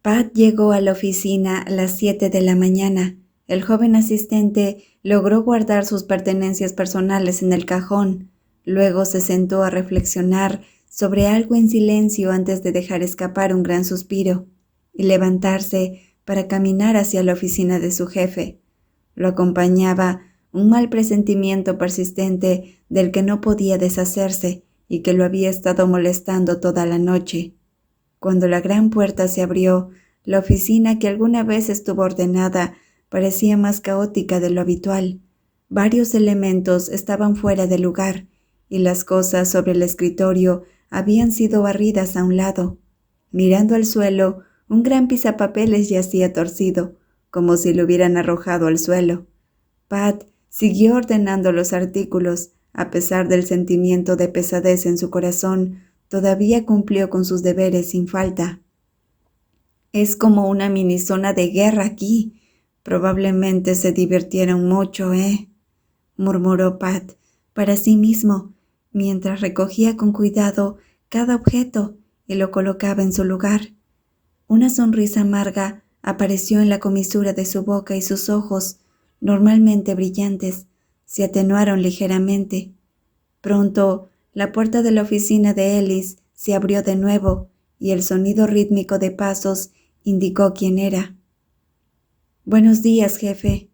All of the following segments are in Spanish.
Pat llegó a la oficina a las 7 de la mañana. El joven asistente logró guardar sus pertenencias personales en el cajón. Luego se sentó a reflexionar sobre algo en silencio antes de dejar escapar un gran suspiro y levantarse para caminar hacia la oficina de su jefe. Lo acompañaba un mal presentimiento persistente del que no podía deshacerse y que lo había estado molestando toda la noche. Cuando la gran puerta se abrió, la oficina que alguna vez estuvo ordenada parecía más caótica de lo habitual. Varios elementos estaban fuera de lugar y las cosas sobre el escritorio habían sido barridas a un lado. Mirando al suelo, un gran pisapapeles yacía torcido, como si lo hubieran arrojado al suelo. Pat siguió ordenando los artículos. A pesar del sentimiento de pesadez en su corazón, todavía cumplió con sus deberes sin falta. Es como una mini zona de guerra aquí. Probablemente se divirtieron mucho, murmuró Pat para sí mismo, mientras recogía con cuidado cada objeto y lo colocaba en su lugar. Una sonrisa amarga apareció en la comisura de su boca y sus ojos, normalmente brillantes, se atenuaron ligeramente. Pronto, la puerta de la oficina de Ellis se abrió de nuevo y el sonido rítmico de pasos indicó quién era. «Buenos días, jefe».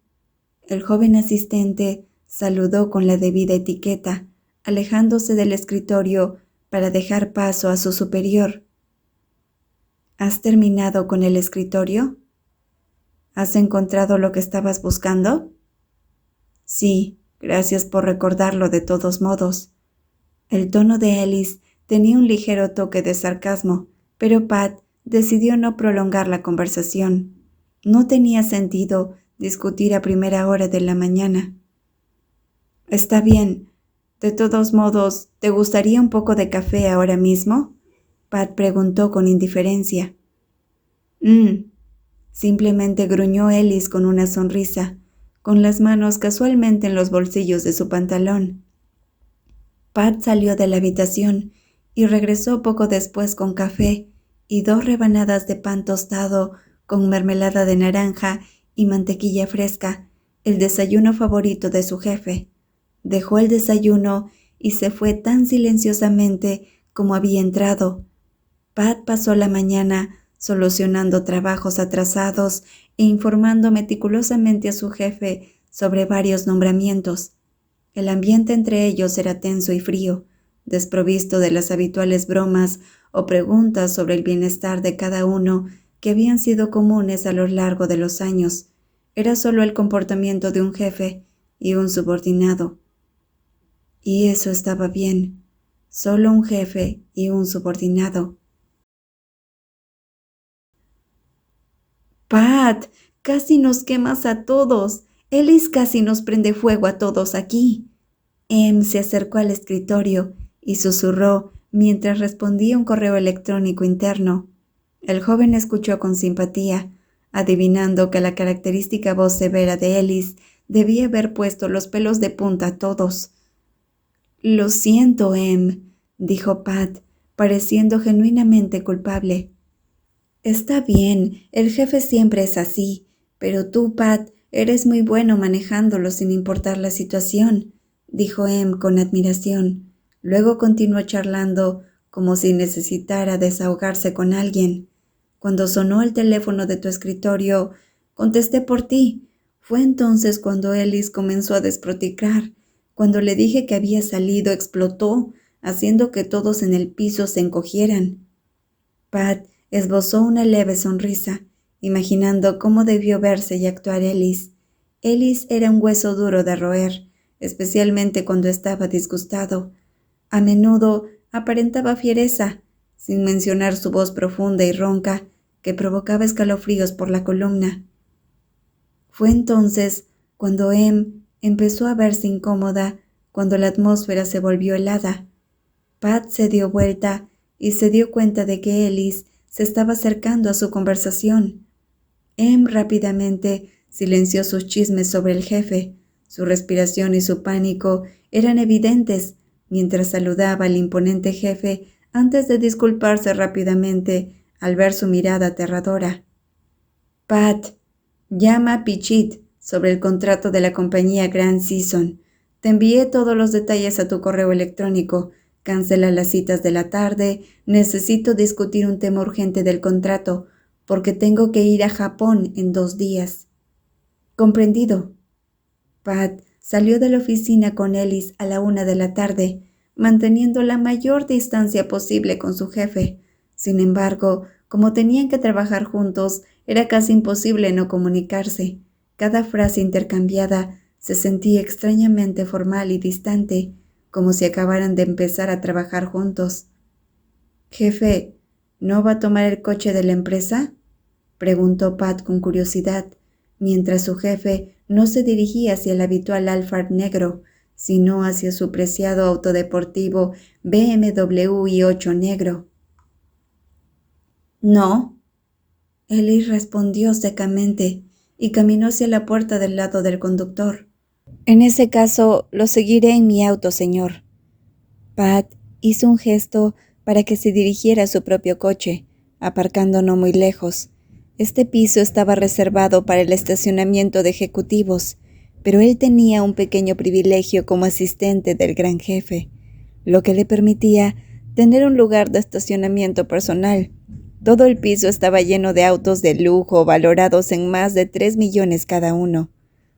El joven asistente saludó con la debida etiqueta, alejándose del escritorio para dejar paso a su superior. «¿Has terminado con el escritorio? ¿Has encontrado lo que estabas buscando?» «Sí, gracias por recordarlo de todos modos». El tono de Ellis tenía un ligero toque de sarcasmo, pero Pat decidió no prolongar la conversación. No tenía sentido discutir a primera hora de la mañana. «Está bien. De todos modos, ¿te gustaría un poco de café ahora mismo?», Pat preguntó con indiferencia. Simplemente gruñó Ellis con una sonrisa, con las manos casualmente en los bolsillos de su pantalón. Pat salió de la habitación y regresó poco después con café y 2 rebanadas de pan tostado con mermelada de naranja y mantequilla fresca, el desayuno favorito de su jefe. Dejó el desayuno y se fue tan silenciosamente como había entrado. Pat pasó la mañana solucionando trabajos atrasados e informando meticulosamente a su jefe sobre varios nombramientos. El ambiente entre ellos era tenso y frío, desprovisto de las habituales bromas o preguntas sobre el bienestar de cada uno que habían sido comunes a lo largo de los años. Era solo el comportamiento de un jefe y un subordinado. Y eso estaba bien. Solo un jefe y un subordinado. «Pat, casi nos quemas a todos. Ellis casi nos prende fuego a todos aquí». Se acercó al escritorio y susurró mientras respondía un correo electrónico interno. El joven escuchó con simpatía, adivinando que la característica voz severa de Ellis debía haber puesto los pelos de punta a todos. «Lo siento, dijo Pat, pareciendo genuinamente culpable. «Está bien, el jefe siempre es así, pero tú, Pat, eres muy bueno manejándolo sin importar la situación», dijo con admiración. Luego continuó charlando como si necesitara desahogarse con alguien. «Cuando sonó el teléfono de tu escritorio, contesté por ti. Fue entonces cuando Ellis comenzó a despotricar. Cuando le dije que había salido, explotó, haciendo que todos en el piso se encogieran». Pat esbozó una leve sonrisa, imaginando cómo debió verse y actuar Ellis. Ellis era un hueso duro de roer, especialmente cuando estaba disgustado. A menudo aparentaba fiereza, sin mencionar su voz profunda y ronca, que provocaba escalofríos por la columna. Fue entonces cuando empezó a verse incómoda, cuando la atmósfera se volvió helada. Pat se dio vuelta y se dio cuenta de que Ellis se estaba acercando a su conversación. Rápidamente silenció sus chismes sobre el jefe. Su respiración y su pánico eran evidentes mientras saludaba al imponente jefe antes de disculparse rápidamente al ver su mirada aterradora. Pat, llama a Pichit sobre el contrato de la compañía Grand Season. Te envié todos los detalles a tu correo electrónico. Cancela las citas de la tarde. Necesito discutir un tema urgente del contrato, porque tengo que ir a Japón en 2 días. Comprendido. Pat salió de la oficina con Ellis a la 1 de la tarde, manteniendo la mayor distancia posible con su jefe. Sin embargo, como tenían que trabajar juntos, era casi imposible no comunicarse. Cada frase intercambiada se sentía extrañamente formal y distante, como si acabaran de empezar a trabajar juntos. «Jefe, ¿no va a tomar el coche de la empresa?», preguntó Pat con curiosidad, mientras su jefe no se dirigía hacia el habitual Alphard negro, sino hacia su preciado auto deportivo BMW i8 negro. «No», Ellis respondió secamente y caminó hacia la puerta del lado del conductor. «En ese caso, lo seguiré en mi auto, señor». Pat hizo un gesto para que se dirigiera a su propio coche, aparcando no muy lejos. Este piso estaba reservado para el estacionamiento de ejecutivos, pero él tenía un pequeño privilegio como asistente del gran jefe, lo que le permitía tener un lugar de estacionamiento personal. Todo el piso estaba lleno de autos de lujo valorados en más de 3 millones cada uno.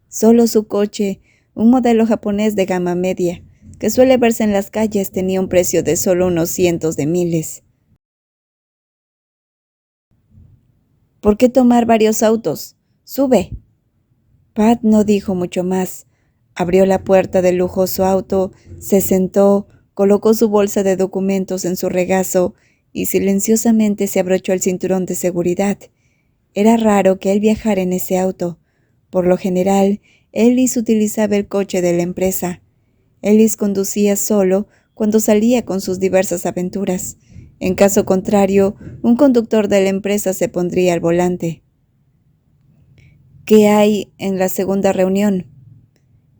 Solo su coche, un modelo japonés de gama media, que suele verse en las calles, tenía un precio de solo unos cientos de miles. «¿Por qué tomar varios autos? Sube». Pat no dijo mucho más. Abrió la puerta del lujoso auto, se sentó, colocó su bolsa de documentos en su regazo y silenciosamente se abrochó el cinturón de seguridad. Era raro que él viajara en ese auto. Por lo general, Ellis utilizaba el coche de la empresa. Ellis conducía solo cuando salía con sus diversas aventuras. En caso contrario, un conductor de la empresa se pondría al volante. «¿Qué hay en la segunda reunión?».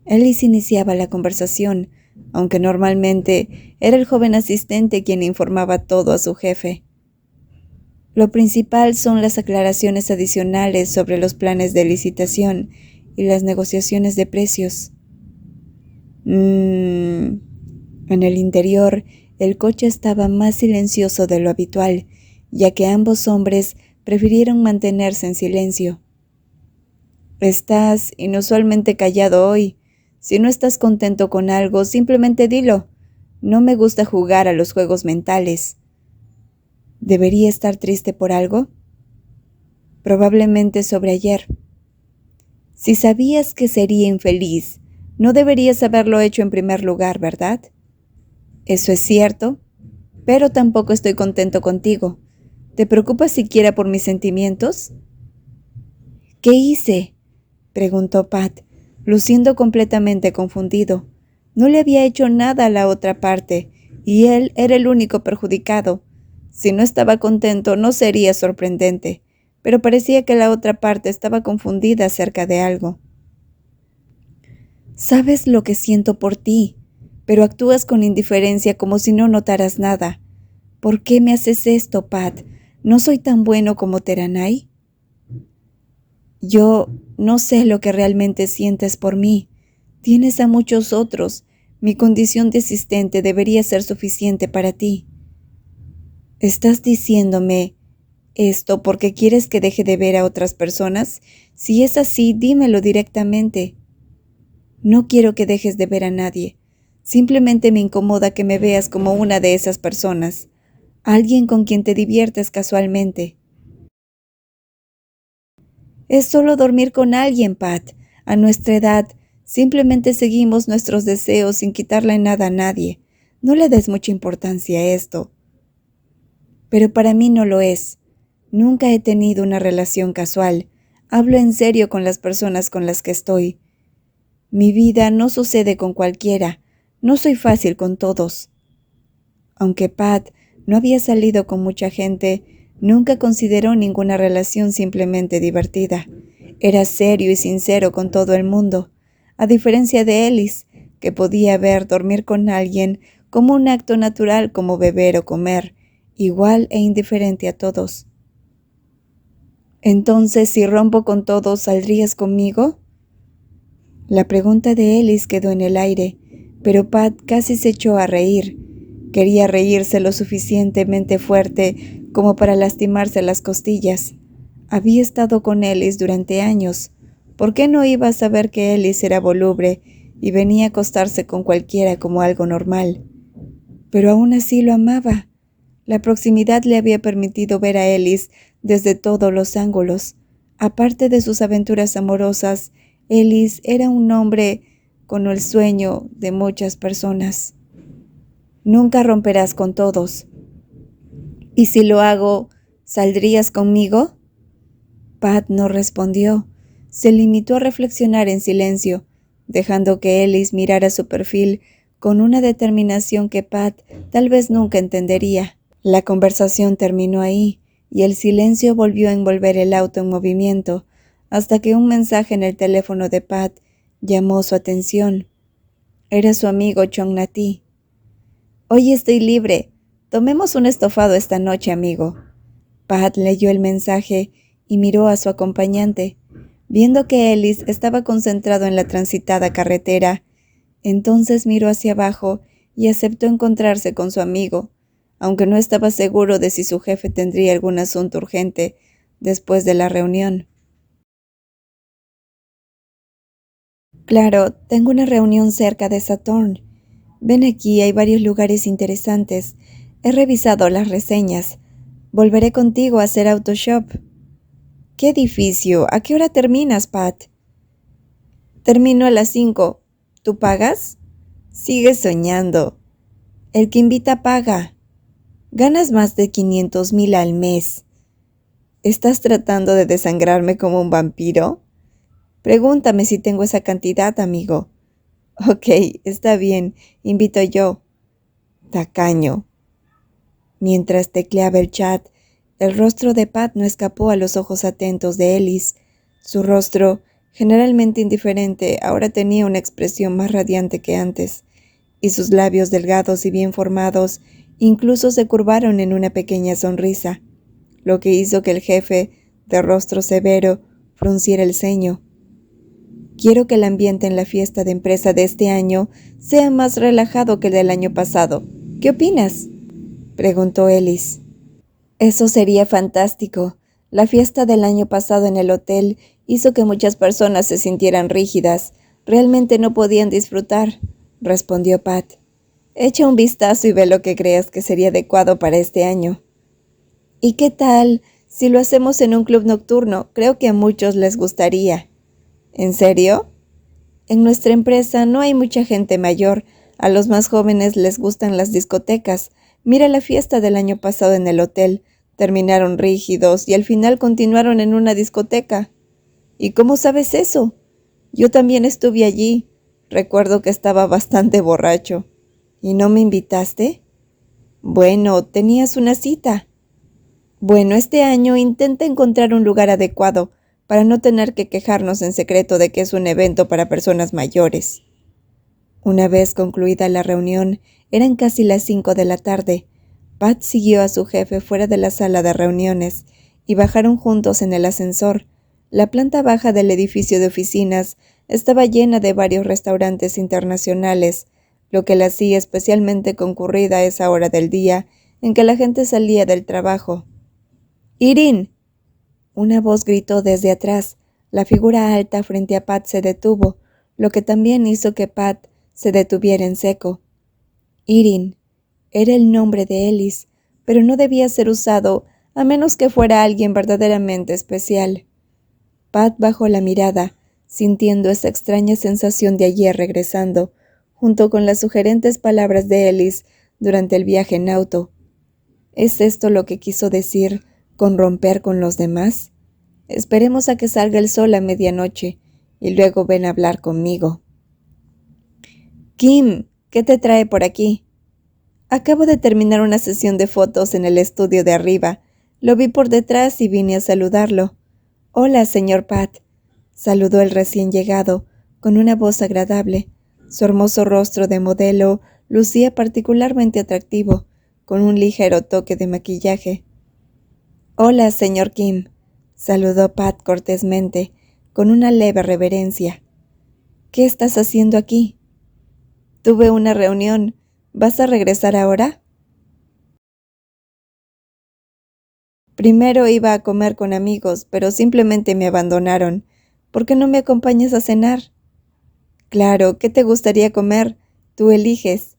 Ellis iniciaba la conversación, aunque normalmente era el joven asistente quien informaba todo a su jefe. «Lo principal son las aclaraciones adicionales sobre los planes de licitación y las negociaciones de precios». En el interior, el coche estaba más silencioso de lo habitual, ya que ambos hombres prefirieron mantenerse en silencio. «Estás inusualmente callado hoy. Si no estás contento con algo, simplemente dilo. No me gusta jugar a los juegos mentales». «¿Debería estar triste por algo?». «Probablemente sobre ayer». «Si sabías que sería infeliz, no deberías haberlo hecho en primer lugar, ¿verdad?». «Eso es cierto, pero tampoco estoy contento contigo. ¿Te preocupas siquiera por mis sentimientos?». «¿Qué hice?», preguntó Pat, luciendo completamente confundido. No le había hecho nada a la otra parte, y él era el único perjudicado. Si no estaba contento, no sería sorprendente, pero parecía que la otra parte estaba confundida acerca de algo. «Sabes lo que siento por ti, pero actúas con indiferencia como si no notaras nada. ¿Por qué me haces esto, Pat? ¿No soy tan bueno como Teranai?». «Yo no sé lo que realmente sientes por mí. Tienes a muchos otros. Mi condición de asistente debería ser suficiente para ti». «¿Estás diciéndome esto porque quieres que deje de ver a otras personas? Si es así, dímelo directamente». «No quiero que dejes de ver a nadie. Simplemente me incomoda que me veas como una de esas personas, alguien con quien te diviertes casualmente». «Es solo dormir con alguien, Pat. A nuestra edad, simplemente seguimos nuestros deseos sin quitarle nada a nadie. No le des mucha importancia a esto». «Pero para mí no lo es. Nunca he tenido una relación casual. Hablo en serio con las personas con las que estoy. Mi vida no sucede con cualquiera. No soy fácil con todos». Aunque Pat no había salido con mucha gente, nunca consideró ninguna relación simplemente divertida. Era serio y sincero con todo el mundo, a diferencia de Ellis, que podía ver dormir con alguien como un acto natural como beber o comer, igual e indiferente a todos. Entonces, si rompo con todos, ¿saldrías conmigo? La pregunta de Ellis quedó en el aire, pero Pat casi se echó a reír. Quería reírse lo suficientemente fuerte como para lastimarse las costillas. Había estado con Ellis durante años. ¿Por qué no iba a saber que Ellis era voluble y venía a acostarse con cualquiera como algo normal? Pero aún así lo amaba. La proximidad le había permitido ver a Ellis desde todos los ángulos. Aparte de sus aventuras amorosas, Ellis era un hombre con el sueño de muchas personas. Nunca romperás con todos. ¿Y si lo hago, saldrías conmigo? Pat no respondió. Se limitó a reflexionar en silencio, dejando que Ellis mirara su perfil con una determinación que Pat tal vez nunca entendería. La conversación terminó ahí, y el silencio volvió a envolver el auto en movimiento, hasta que un mensaje en el teléfono de Pat llamó su atención. Era su amigo Chong Nati. «Hoy estoy libre. Tomemos un estofado esta noche, amigo». Pat leyó el mensaje y miró a su acompañante, viendo que Ellis estaba concentrado en la transitada carretera. Entonces miró hacia abajo y aceptó encontrarse con su amigo, aunque no estaba seguro de si su jefe tendría algún asunto urgente después de la reunión. «Claro, tengo una reunión cerca de Saturn. Ven aquí, hay varios lugares interesantes. He revisado las reseñas. Volveré contigo a hacer autoshop». «¿Qué edificio? ¿A qué hora terminas, Pat?» «Termino a las 5. ¿Tú pagas?» «Sigues soñando. El que invita paga. Ganas más de 500,000 al mes. ¿Estás tratando de desangrarme como un vampiro? Pregúntame si tengo esa cantidad, amigo». «Ok, está bien, invito yo». «Tacaño». Mientras tecleaba el chat, el rostro de Pat no escapó a los ojos atentos de Ellis. Su rostro, generalmente indiferente, ahora tenía una expresión más radiante que antes, y sus labios delgados y bien formados incluso se curvaron en una pequeña sonrisa, lo que hizo que el jefe, de rostro severo, frunciera el ceño. «Quiero que el ambiente en la fiesta de empresa de este año sea más relajado que el del año pasado. ¿Qué opinas?», preguntó Ellis. «Eso sería fantástico. La fiesta del año pasado en el hotel hizo que muchas personas se sintieran rígidas. Realmente no podían disfrutar», respondió Pat. «Echa un vistazo y ve lo que creas que sería adecuado para este año». «¿Y qué tal si lo hacemos en un club nocturno? Creo que a muchos les gustaría». «¿En serio?». «En nuestra empresa no hay mucha gente mayor. A los más jóvenes les gustan las discotecas. Mira la fiesta del año pasado en el hotel. Terminaron rígidos y al final continuaron en una discoteca». «¿Y cómo sabes eso?». «Yo también estuve allí. Recuerdo que estaba bastante borracho». «¿Y no me invitaste?». «Bueno, tenías una cita». «Bueno, este año intenta encontrar un lugar adecuado para no tener que quejarnos en secreto de que es un evento para personas mayores». Una vez concluida la reunión, eran casi las 5 de la tarde. Pat siguió a su jefe fuera de la sala de reuniones y bajaron juntos en el ascensor. La planta baja del edificio de oficinas estaba llena de varios restaurantes internacionales, lo que la hacía especialmente concurrida a esa hora del día en que la gente salía del trabajo. «¡Irene!». Una voz gritó desde atrás. La figura alta frente a Pat se detuvo, lo que también hizo que Pat se detuviera en seco. «Irene». Era el nombre de Ellis, pero no debía ser usado a menos que fuera alguien verdaderamente especial. Pat bajó la mirada, sintiendo esa extraña sensación de ayer regresando, junto con las sugerentes palabras de Ellis durante el viaje en auto. ¿Es esto lo que quiso decir con romper con los demás? Esperemos a que salga el sol a medianoche y luego ven a hablar conmigo. «Kim, ¿qué te trae por aquí?». «Acabo de terminar una sesión de fotos en el estudio de arriba. Lo vi por detrás y vine a saludarlo». «Hola, señor Pat», saludó el recién llegado, con una voz agradable. Su hermoso rostro de modelo lucía particularmente atractivo, con un ligero toque de maquillaje. «Hola, señor Kim», saludó Pat cortésmente, con una leve reverencia. ¿Qué estás haciendo aquí? Tuve una reunión. ¿Vas a regresar ahora? Primero iba a comer con amigos, pero simplemente me abandonaron. ¿Por qué no me acompañas a cenar? Claro, ¿qué te gustaría comer? Tú eliges.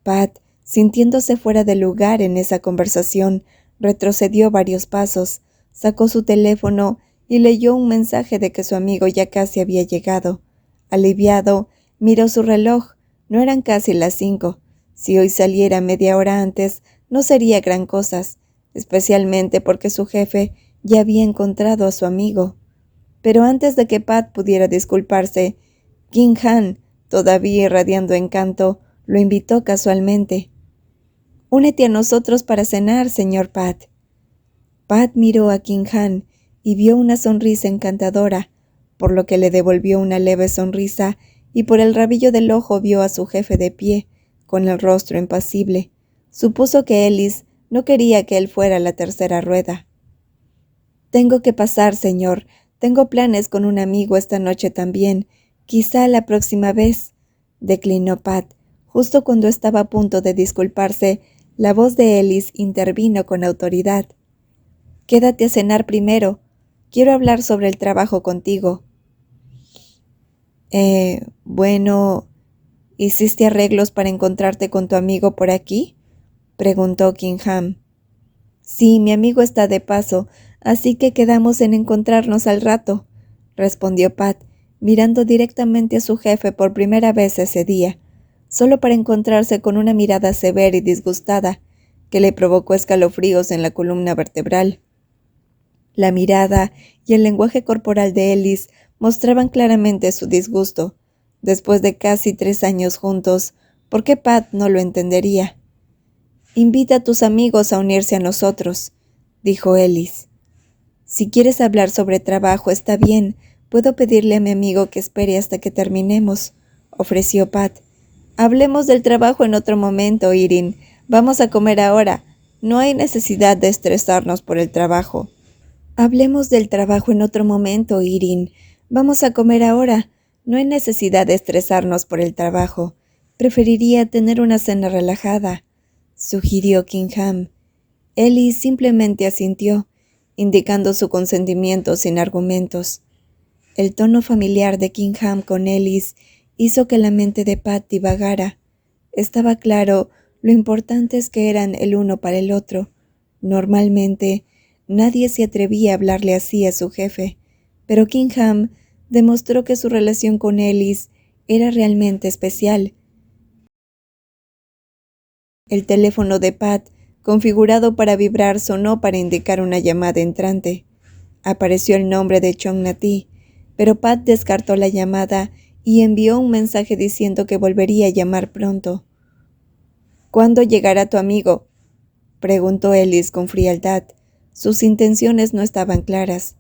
Pat, sintiéndose fuera de lugar en esa conversación, retrocedió varios pasos, sacó su teléfono y leyó un mensaje de que su amigo ya casi había llegado. Aliviado, miró su reloj. No eran casi las 5. Si hoy saliera media hora antes, no sería gran cosa, especialmente porque su jefe ya había encontrado a su amigo. Pero antes de que Pat pudiera disculparse, King Han, todavía irradiando encanto, lo invitó casualmente. «Únete a nosotros para cenar, señor Pat». Pat miró a King Han y vio una sonrisa encantadora, por lo que le devolvió una leve sonrisa y por el rabillo del ojo vio a su jefe de pie, con el rostro impasible. Supuso que Ellis no quería que él fuera la tercera rueda. «Tengo que pasar, señor. Tengo planes con un amigo esta noche también. Quizá la próxima vez», declinó Pat. Justo cuando estaba a punto de disculparse, la voz de Ellis intervino con autoridad. «Quédate a cenar primero. Quiero hablar sobre el trabajo contigo». Bueno, ¿hiciste arreglos para encontrarte con tu amigo por aquí?», preguntó Kingham. «Sí, mi amigo está de paso, así que quedamos en encontrarnos al rato», respondió Pat, mirando directamente a su jefe por primera vez ese día, solo para encontrarse con una mirada severa y disgustada que le provocó escalofríos en la columna vertebral. La mirada y el lenguaje corporal de Ellis mostraban claramente su disgusto. Después de casi 3 años juntos, ¿por qué Pat no lo entendería? «Invita a tus amigos a unirse a nosotros», dijo Ellis. «Si quieres hablar sobre trabajo, está bien. Puedo pedirle a mi amigo que espere hasta que terminemos», ofreció Pat. «Hablemos del trabajo en otro momento, Irene. Vamos a comer ahora. No hay necesidad de estresarnos por el trabajo». «Hablemos del trabajo en otro momento, Irene. Vamos a comer ahora. No hay necesidad de estresarnos por el trabajo. Preferiría tener una cena relajada», sugirió Kingham. Ellis simplemente asintió, indicando su consentimiento sin argumentos. El tono familiar de Kingham con Ellis hizo que la mente de Pat divagara. Estaba claro lo importantes que eran el uno para el otro. Normalmente, nadie se atrevía a hablarle así a su jefe, pero Kingham demostró que su relación con Ellis era realmente especial. El teléfono de Pat, configurado para vibrar, sonó para indicar una llamada entrante. Apareció el nombre de Chong Nati, pero Pat descartó la llamada y envió un mensaje diciendo que volvería a llamar pronto. «¿Cuándo llegará tu amigo?», preguntó Ellis con frialdad. Sus intenciones no estaban claras.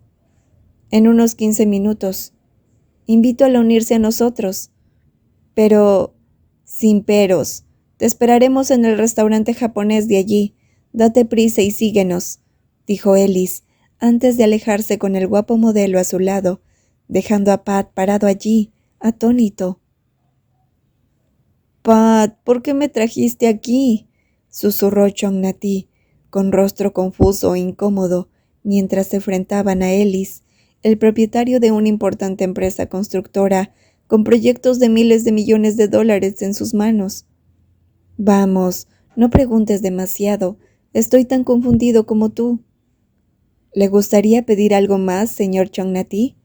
«En unos 15 minutos. Invito a unirse a nosotros». «Pero...». «Sin peros. Te esperaremos en el restaurante japonés de allí. Date prisa y síguenos», dijo Ellis, antes de alejarse con el guapo modelo a su lado, dejando a Pat parado allí, atónito. «Pat, ¿por qué me trajiste aquí?», susurró Chong Nati, con rostro confuso e incómodo, mientras se enfrentaban a Ellis, el propietario de una importante empresa constructora, con proyectos de miles de millones de dólares en sus manos. «Vamos, no preguntes demasiado. Estoy tan confundido como tú». «¿Le gustaría pedir algo más, señor Chong Nati?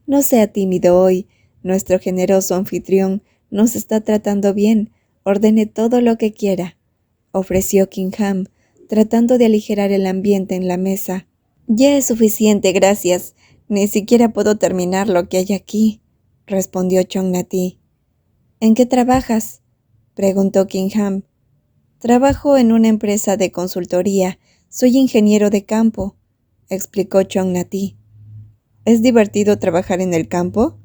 No sea tímido hoy. Nuestro generoso anfitrión nos está tratando bien. Ordene todo lo que quiera», ofreció Kingham, tratando de aligerar el ambiente en la mesa. «Ya es suficiente, gracias. Ni siquiera puedo terminar lo que hay aquí», respondió Chong Nati. «¿En qué trabajas?», preguntó Kingham. «Trabajo en una empresa de consultoría. Soy ingeniero de campo», explicó Chong Nati. «¿Es divertido trabajar en el campo?».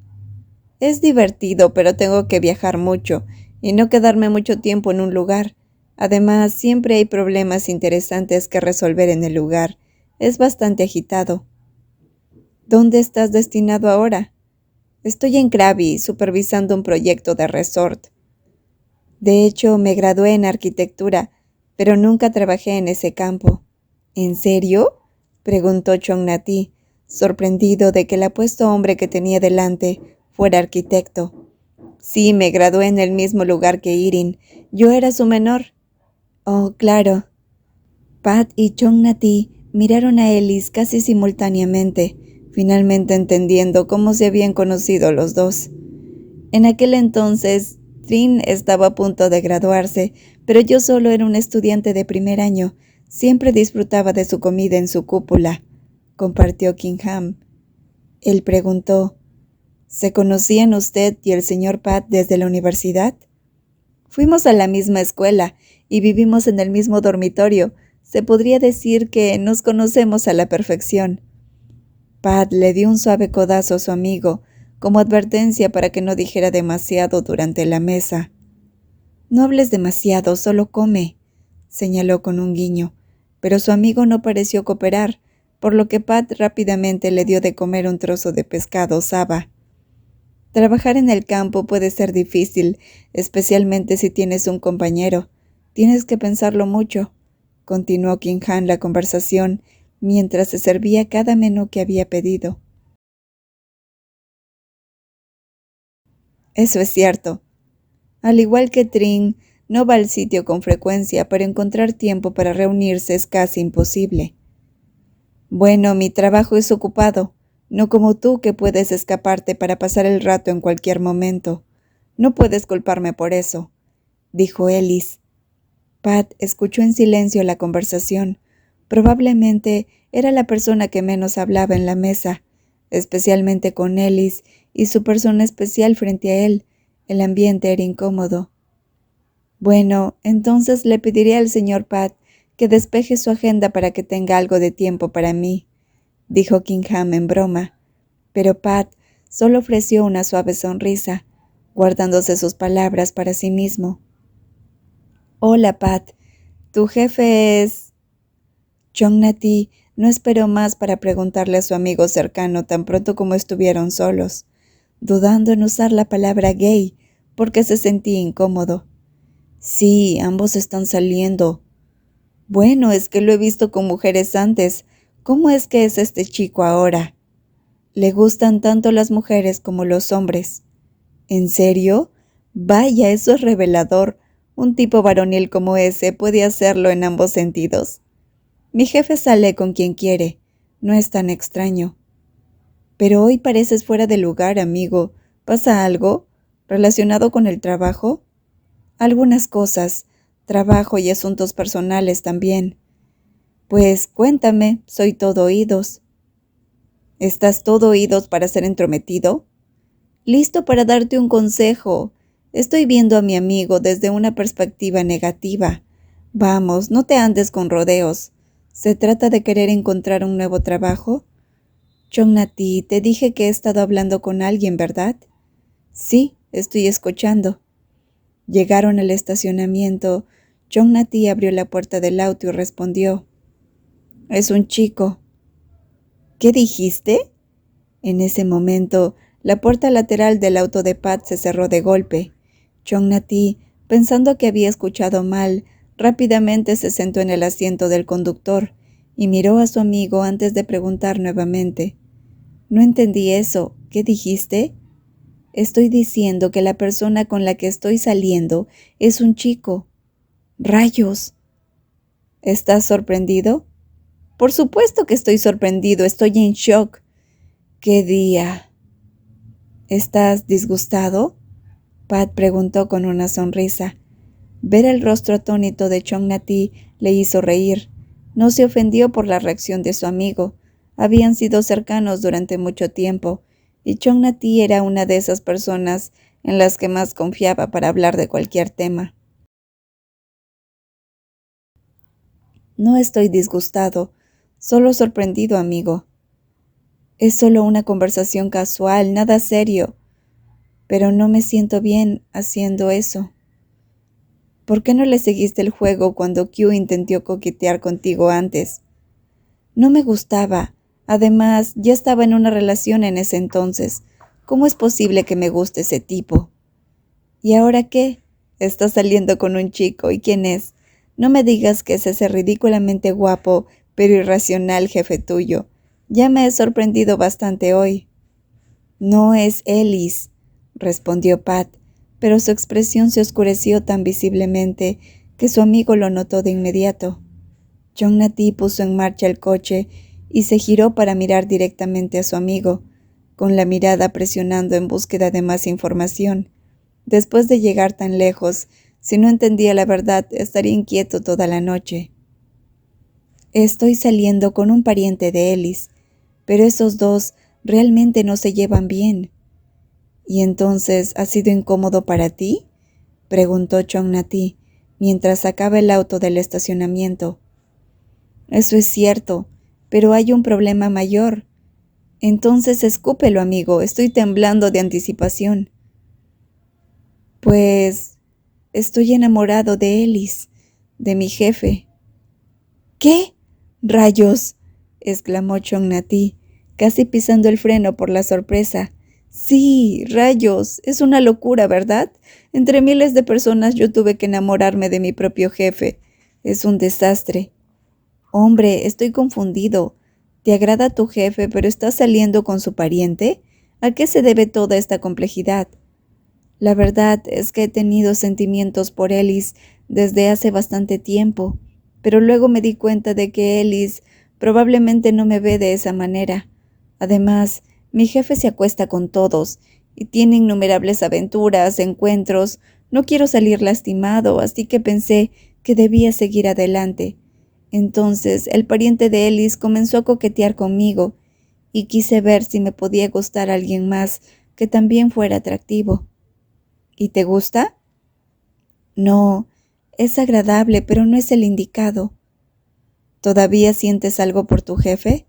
«Es divertido, pero tengo que viajar mucho y no quedarme mucho tiempo en un lugar. Además, siempre hay problemas interesantes que resolver en el lugar. Es bastante agitado». ¿Dónde estás destinado ahora? Estoy en Krabi, supervisando un proyecto de resort. De hecho, me gradué en arquitectura, pero nunca trabajé en ese campo. ¿En serio?, preguntó Chong-Nati, sorprendido de que el apuesto hombre que tenía delante fuera arquitecto. Sí, me gradué en el mismo lugar que Irin. Yo era su menor. Oh, claro. Pat y Chong-Nati miraron a Ellis casi simultáneamente, finalmente entendiendo cómo se habían conocido los dos. En aquel entonces, Trin estaba a punto de graduarse, pero yo solo era un estudiante de primer año. Siempre disfrutaba de su comida en su cúpula, compartió Kingham. Él preguntó, ¿se conocían usted y el señor Pat desde la universidad? Fuimos a la misma escuela y vivimos en el mismo dormitorio. Se podría decir que nos conocemos a la perfección. Pat le dio un suave codazo a su amigo, como advertencia para que no dijera demasiado durante la mesa. No hables demasiado, solo come, señaló con un guiño, pero su amigo no pareció cooperar, por lo que Pat rápidamente le dio de comer un trozo de pescado saba. Trabajar en el campo puede ser difícil, especialmente si tienes un compañero. Tienes que pensarlo mucho, continuó Kingham la conversación, mientras se servía cada menú que había pedido. Eso es cierto. Al igual que Trin, no va al sitio con frecuencia, pero encontrar tiempo para reunirse es casi imposible. Bueno, mi trabajo es ocupado, no como tú que puedes escaparte para pasar el rato en cualquier momento. No puedes culparme por eso, dijo Ellis. Pat escuchó en silencio la conversación. Probablemente era la persona que menos hablaba en la mesa, especialmente con Ellis y su persona especial frente a él. El ambiente era incómodo. Bueno, entonces le pediré al señor Pat que despeje su agenda para que tenga algo de tiempo para mí, dijo Kingham en broma, pero Pat solo ofreció una suave sonrisa, guardándose sus palabras para sí mismo. Hola, Pat. Tu jefe es... Chong-Nati no esperó más para preguntarle a su amigo cercano tan pronto como estuvieron solos, dudando en usar la palabra gay porque se sentía incómodo. Sí, ambos están saliendo. Bueno, es que lo he visto con mujeres antes. ¿Cómo es que es este chico ahora? Le gustan tanto las mujeres como los hombres. ¿En serio? Vaya, eso es revelador. Un tipo varonil como ese puede hacerlo en ambos sentidos. Mi jefe sale con quien quiere. No es tan extraño. Pero hoy pareces fuera de lugar, amigo. ¿Pasa algo? ¿Relacionado con el trabajo? Algunas cosas. Trabajo y asuntos personales también. Pues cuéntame, soy todo oídos. ¿Estás todo oídos para ser entrometido? Listo para darte un consejo. Estoy viendo a mi amigo desde una perspectiva negativa. Vamos, no te andes con rodeos. ¿Se trata de querer encontrar un nuevo trabajo? Chong-Nati, te dije que he estado hablando con alguien, ¿verdad? Sí, estoy escuchando. Llegaron al estacionamiento. Chong-Nati abrió la puerta del auto y respondió. Es un chico. ¿Qué dijiste? En ese momento, la puerta lateral del auto de Pat se cerró de golpe. Chong-Nati, pensando que había escuchado mal, rápidamente se sentó en el asiento del conductor y miró a su amigo antes de preguntar nuevamente. No entendí eso. ¿Qué dijiste? Estoy diciendo que la persona con la que estoy saliendo es un chico. ¡Rayos! ¿Estás sorprendido? Por supuesto que estoy sorprendido. Estoy en shock. ¡Qué día! ¿Estás disgustado? Pat preguntó con una sonrisa. Ver el rostro atónito de Chong-Nati le hizo reír. No se ofendió por la reacción de su amigo. Habían sido cercanos durante mucho tiempo, y Chong-Nati era una de esas personas en las que más confiaba para hablar de cualquier tema. No estoy disgustado, solo sorprendido, amigo. Es solo una conversación casual, nada serio, pero no me siento bien haciendo eso. ¿Por qué no le seguiste el juego cuando Q intentó coquetear contigo antes? No me gustaba. Además, ya estaba en una relación en ese entonces. ¿Cómo es posible que me guste ese tipo? ¿Y ahora qué? Estás saliendo con un chico, ¿y quién es? No me digas que es ese ridículamente guapo, pero irracional jefe tuyo. Ya me he sorprendido bastante hoy. No es Ellis, respondió Pat, pero su expresión se oscureció tan visiblemente que su amigo lo notó de inmediato. John Natty puso en marcha el coche y se giró para mirar directamente a su amigo, con la mirada presionando en búsqueda de más información. Después de llegar tan lejos, si no entendía la verdad, estaría inquieto toda la noche. Estoy saliendo con un pariente de Ellis, pero esos dos realmente no se llevan bien. ¿Y entonces ha sido incómodo para ti?, preguntó Chong Natty, mientras sacaba el auto del estacionamiento. Eso es cierto, pero hay un problema mayor. Entonces escúpelo, amigo, estoy temblando de anticipación. Pues estoy enamorado de Ellis, de mi jefe. ¿Qué? ¡Rayos!, exclamó Chong Natty, casi pisando el freno por la sorpresa. Sí, rayos, es una locura, ¿verdad? Entre miles de personas yo tuve que enamorarme de mi propio jefe. Es un desastre. Hombre, estoy confundido. ¿Te agrada tu jefe, pero estás saliendo con su pariente? ¿A qué se debe toda esta complejidad? La verdad es que he tenido sentimientos por Ellis desde hace bastante tiempo, pero luego me di cuenta de que Ellis probablemente no me ve de esa manera. Además, mi jefe se acuesta con todos y tiene innumerables aventuras, encuentros. No quiero salir lastimado, así que pensé que debía seguir adelante. Entonces, el pariente de Ellis comenzó a coquetear conmigo y quise ver si me podía gustar a alguien más que también fuera atractivo. ¿Y te gusta? No, es agradable, pero no es el indicado. ¿Todavía sientes algo por tu jefe?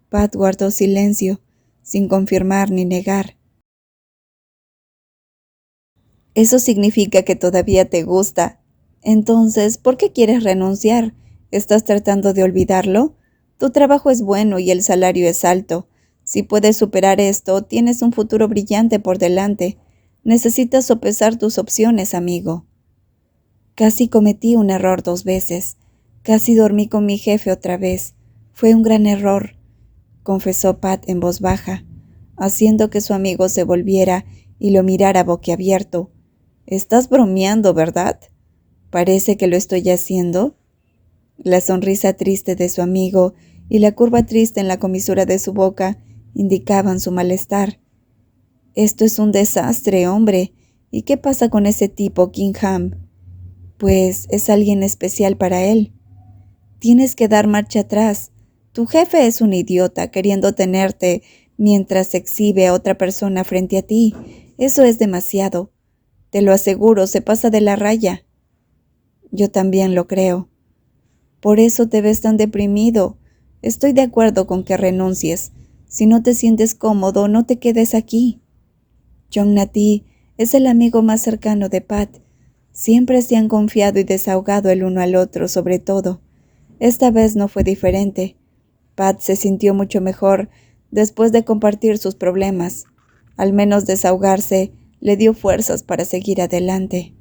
Pat guardó silencio, sin confirmar ni negar. Eso significa que todavía te gusta. Entonces, ¿por qué quieres renunciar? ¿Estás tratando de olvidarlo? Tu trabajo es bueno y el salario es alto. Si puedes superar esto, tienes un futuro brillante por delante. Necesitas sopesar tus opciones, amigo. Casi cometí un error 2 veces. Casi dormí con mi jefe otra vez. Fue un gran error, confesó Pat en voz baja, haciendo que su amigo se volviera y lo mirara boquiabierto. Estás bromeando, ¿verdad? Parece que lo estoy haciendo. La sonrisa triste de su amigo y la curva triste en la comisura de su boca indicaban su malestar. Esto es un desastre, hombre. ¿Y qué pasa con ese tipo, Kingham? Pues es alguien especial para él. Tienes que dar marcha atrás. Tu jefe es un idiota queriendo tenerte mientras exhibe a otra persona frente a ti. Eso es demasiado. Te lo aseguro, se pasa de la raya. Yo también lo creo. Por eso te ves tan deprimido. Estoy de acuerdo con que renuncies. Si no te sientes cómodo, no te quedes aquí. John Natty es el amigo más cercano de Pat. Siempre se han confiado y desahogado el uno al otro, sobre todo. Esta vez no fue diferente. Pat se sintió mucho mejor después de compartir sus problemas. Al menos desahogarse le dio fuerzas para seguir adelante.